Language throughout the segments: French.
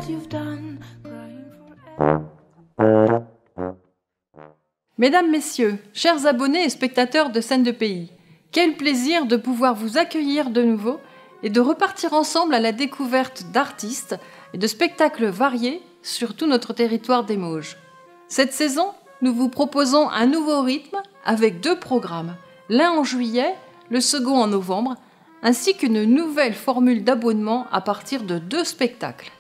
you've done, crying forever. Mesdames, Messieurs, chers abonnés et spectateurs de Scènes de Pays, quel plaisir de pouvoir vous accueillir de nouveau et de repartir ensemble à la découverte d'artistes et de spectacles variés sur tout notre territoire des Mauges. Cette saison, nous vous proposons un nouveau rythme avec 2 programmes, l'un en juillet, le second en novembre, ainsi qu'une nouvelle formule d'abonnement à partir de 2 spectacles.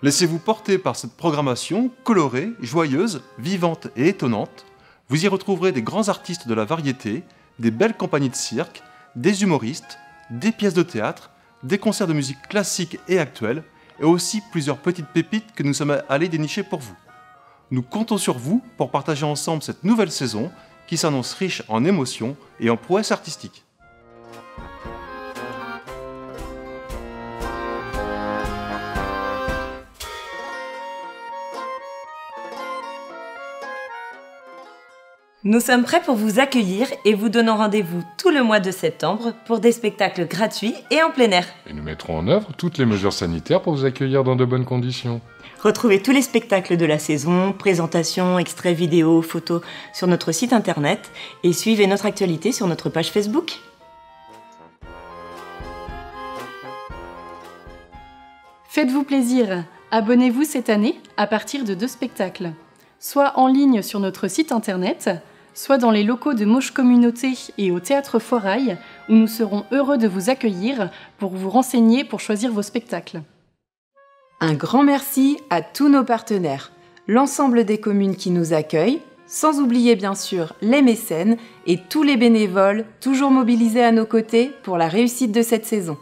Laissez-vous porter par cette programmation colorée, joyeuse, vivante et étonnante. Vous y retrouverez des grands artistes de la variété, des belles compagnies de cirque, des humoristes, des pièces de théâtre, des concerts de musique classique et actuelle, et aussi plusieurs petites pépites que nous sommes allés dénicher pour vous. Nous comptons sur vous pour partager ensemble cette nouvelle saison qui s'annonce riche en émotions et en prouesses artistiques. Nous sommes prêts pour vous accueillir et vous donnons rendez-vous tout le mois de septembre pour des spectacles gratuits et en plein air. Et nous mettrons en œuvre toutes les mesures sanitaires pour vous accueillir dans de bonnes conditions. Retrouvez tous les spectacles de la saison, présentations, extraits vidéo, photos sur notre site internet et suivez notre actualité sur notre page Facebook. Faites-vous plaisir, abonnez-vous cette année à partir de 2 spectacles, soit en ligne sur notre site internet, soit dans les locaux de Mauges Communauté et au Théâtre Foirail, où nous serons heureux de vous accueillir pour vous renseigner pour choisir vos spectacles. Un grand merci à tous nos partenaires, l'ensemble des communes qui nous accueillent, sans oublier bien sûr les mécènes et tous les bénévoles toujours mobilisés à nos côtés pour la réussite de cette saison.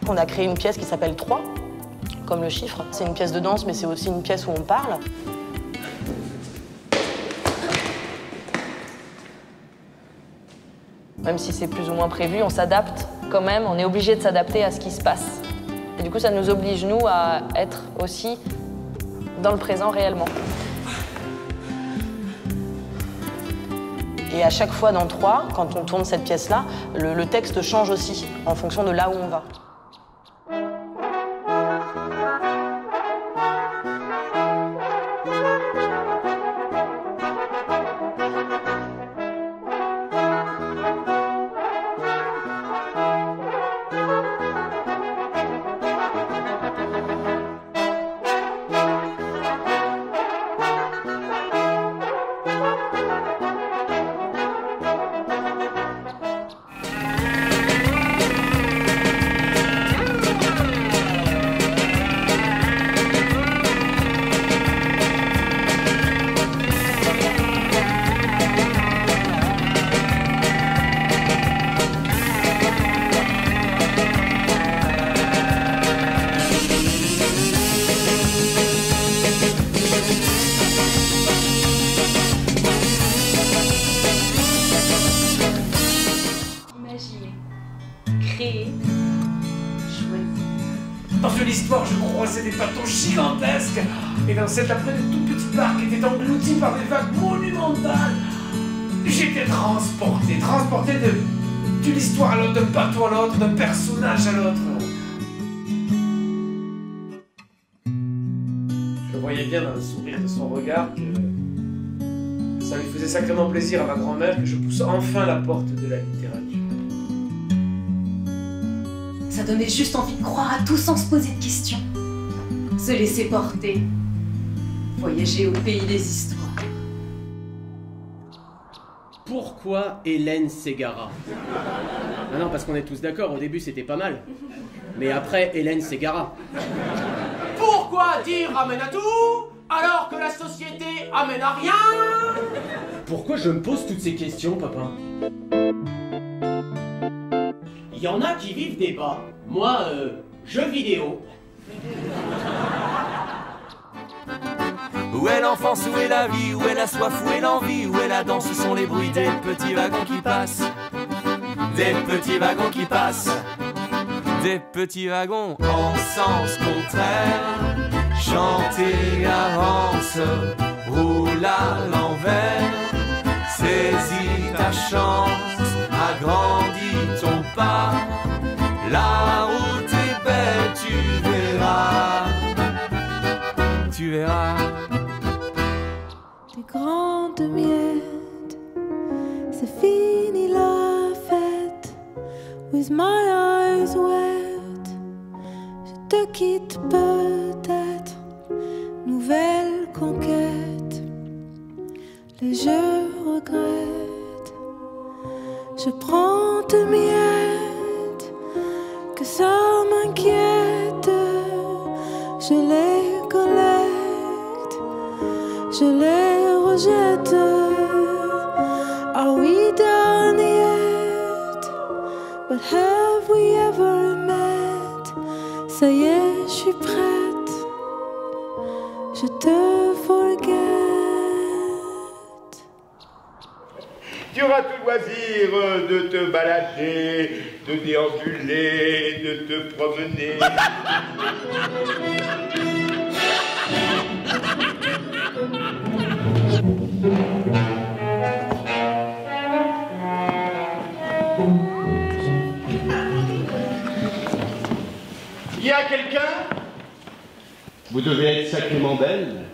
On a créé une pièce qui s'appelle 3, comme le chiffre. C'est une pièce de danse, mais c'est aussi une pièce où on parle. Même si c'est plus ou moins prévu, on s'adapte quand même, on est obligé de s'adapter à ce qui se passe. Et du coup, ça nous oblige, nous, à être aussi dans le présent réellement. Et à chaque fois dans 3, quand on tourne cette pièce-là, le texte change aussi, en fonction de là où on va. Dans une histoire, je croisais des bateaux gigantesques, et dans cette après de toute petite barque était engloutie par des vagues monumentales. J'étais transporté d'une histoire à l'autre, d'un bateau à l'autre, d'un personnage à l'autre. Je voyais bien dans le sourire de son regard que ça lui faisait sacrément plaisir à ma grand-mère que je pousse enfin la porte de la littérature. Ça donnait juste envie de croire à tout sans se poser de questions. Se laisser porter. Voyager au pays des histoires. Pourquoi Hélène s'égara? Ah non, parce qu'on est tous d'accord, au début c'était pas mal. Mais après, Hélène s'égara. Pourquoi dire amène à tout alors que la société amène à rien? Pourquoi je me pose toutes ces questions, papa? Il y en a qui vivent des bas. Moi, jeux vidéo. Où est l'enfance, où est la vie, où est la soif, où est l'envie, où est la danse, où sont les bruits des petits wagons qui passent. Des petits wagons qui passent. Des petits wagons en sens contraire. Chanter avance, roule à l'envers. Saisis ta chance, agrandis ton pas. La route est belle, tu verras. Tu verras. Des grandes miettes, c'est fini la fête. With my eyes wet, je te quitte peut-être. Nouvelle conquête, les jeux regrette. Je prends tes miettes, que ça m'inquiète. Je les collecte, je les rejette. Are we done yet? But have we ever met? Ça y est, je suis prête, je te forget. Tu auras tout loisir de te balader, de déambuler, de te promener. Y a quelqu'un? Vous devez être sacrément belle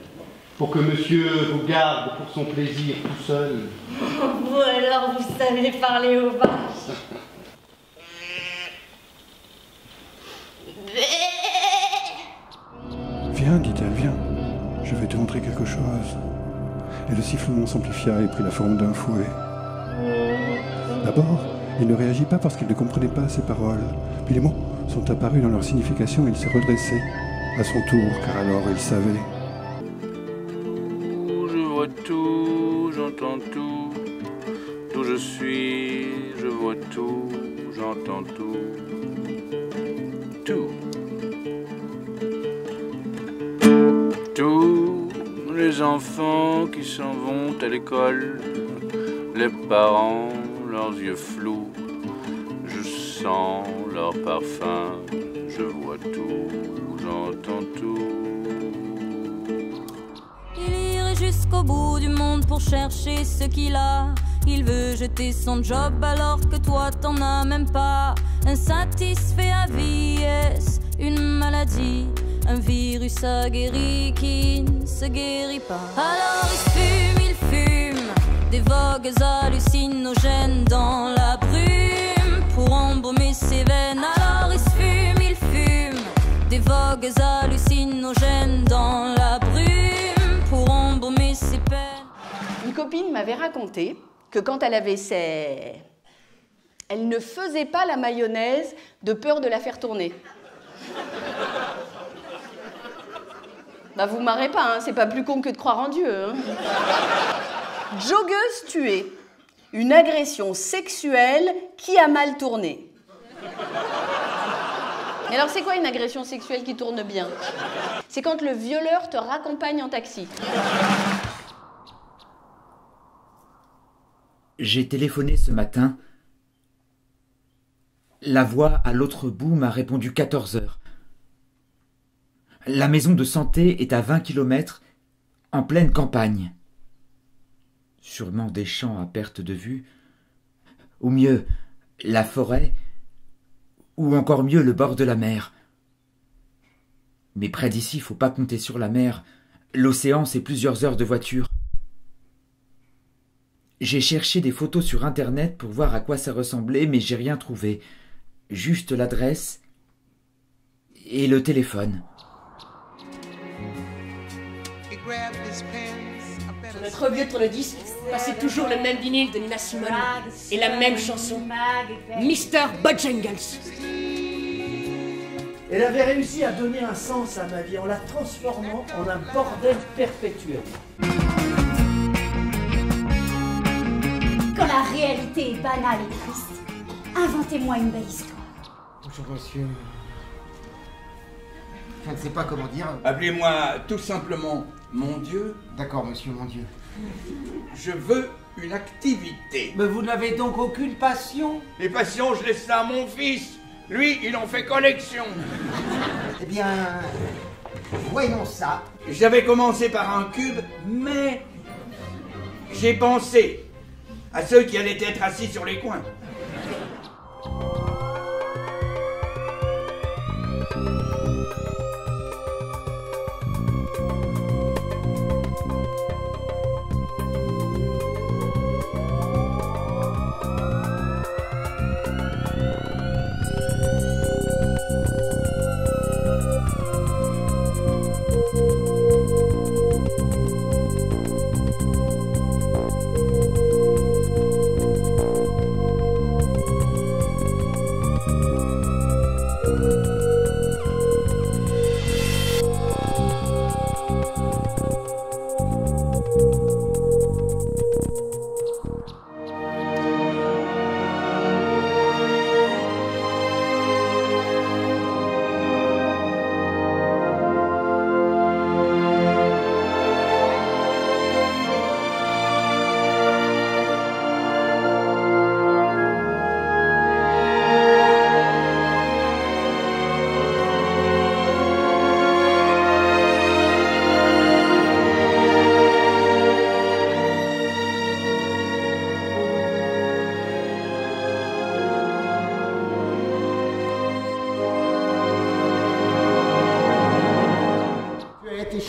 pour que monsieur vous garde pour son plaisir tout seul. Vous alors, vous savez parler aux vaches. Viens, dit-elle, viens. Je vais te montrer quelque chose. Et le sifflement s'amplifia et prit la forme d'un fouet. D'abord, il ne réagit pas parce qu'il ne comprenait pas ses paroles. Puis les mots sont apparus dans leur signification et il s'est redressé. À son tour, car alors il savait. Je vois tout, j'entends tout. D'où je suis, je vois tout, j'entends tout. Tout. Tous les enfants qui s'en vont à l'école, les parents, leurs yeux flous, je sens leur parfum, je vois tout, j'entends tout. Il irait jusqu'au bout du monde pour chercher ce qu'il a. Il veut jeter son job alors que toi t'en as même pas. Insatisfait à vie, est-ce une maladie? Un virus aguerri qui ne se guérit pas. Alors il fume des vogues hallucinogènes dans la brume pour embaumer ses veines. Alors il fume des vogues hallucinogènes dans la brume pour embaumer ses peines. Une copine m'avait raconté que quand elle avait elle ne faisait pas la mayonnaise de peur de la faire tourner. Bah vous marrez pas, hein, c'est pas plus con que de croire en Dieu. Hein. Joggeuse tuée. Une agression sexuelle qui a mal tourné. Mais alors c'est quoi une agression sexuelle qui tourne bien? C'est quand le violeur te raccompagne en taxi. J'ai téléphoné ce matin. La voix à l'autre bout m'a répondu 14 heures. La maison de santé est à 20 km, en pleine campagne. Sûrement des champs à perte de vue. Ou mieux, la forêt. Ou encore mieux, le bord de la mer. Mais près d'ici, faut pas compter sur la mer. L'océan, c'est plusieurs heures de voiture. J'ai cherché des photos sur Internet pour voir à quoi ça ressemblait, mais j'ai rien trouvé. Juste l'adresse et le téléphone. Sur notre vieux tourne-disque, passait toujours le même vinyle de Nina Simone et la même chanson, Mr. Bojangles. Elle avait réussi à donner un sens à ma vie en la transformant en un bordel perpétuel. Quand la réalité est banale et triste, inventez-moi une belle histoire. Bonjour monsieur. Je ne sais pas comment dire. Appelez-moi tout simplement mon Dieu. D'accord, monsieur, mon Dieu. Je veux une activité. Mais vous n'avez donc aucune passion? Les passions, je laisse ça à mon fils. Lui, il en fait collection. Eh bien, voyons ça. J'avais commencé par un cube, mais j'ai pensé à ceux qui allaient être assis sur les coins.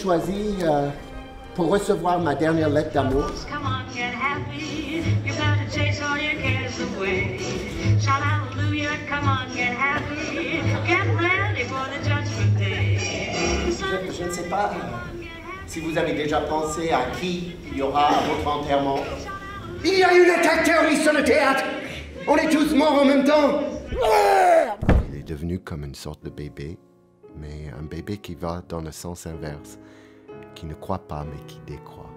Choisi pour recevoir ma dernière lettre d'amour. Je ne sais pas si vous avez déjà pensé à qui il y aura à votre enterrement. Il y a une attaque terroriste sur le théâtre. On est tous morts en même temps. Il est devenu comme une sorte de bébé, mais un bébé qui va dans le sens inverse, qui ne croit pas mais qui décroît.